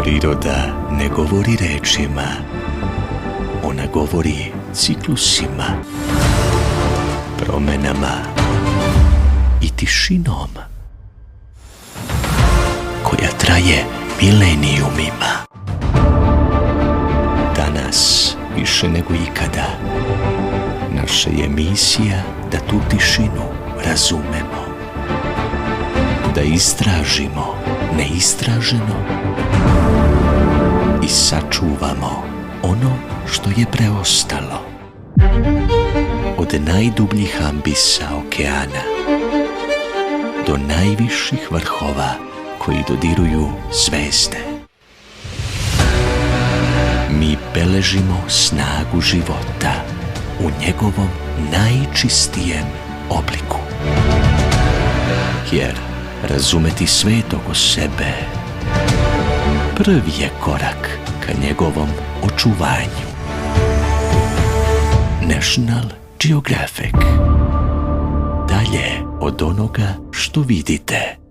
Priroda ne govori rečima, ona govori ciklusima, promenama i tišinom koja traje milenijumima. Danas više nego ikada naša je misija da tu tišinu razumemo, da istražimo neistraženo i sačuvamo ono što je preostalo. Od najdubljih ambisa okeana do najviših vrhova koji dodiruju zvezde. Mi beležimo snagu života u njegovom najčistijem obliku. Jer razumeti svet oko sebe prvi je korak ka njegovom očuvanju. National Geographic. Dalje od onoga što vidite.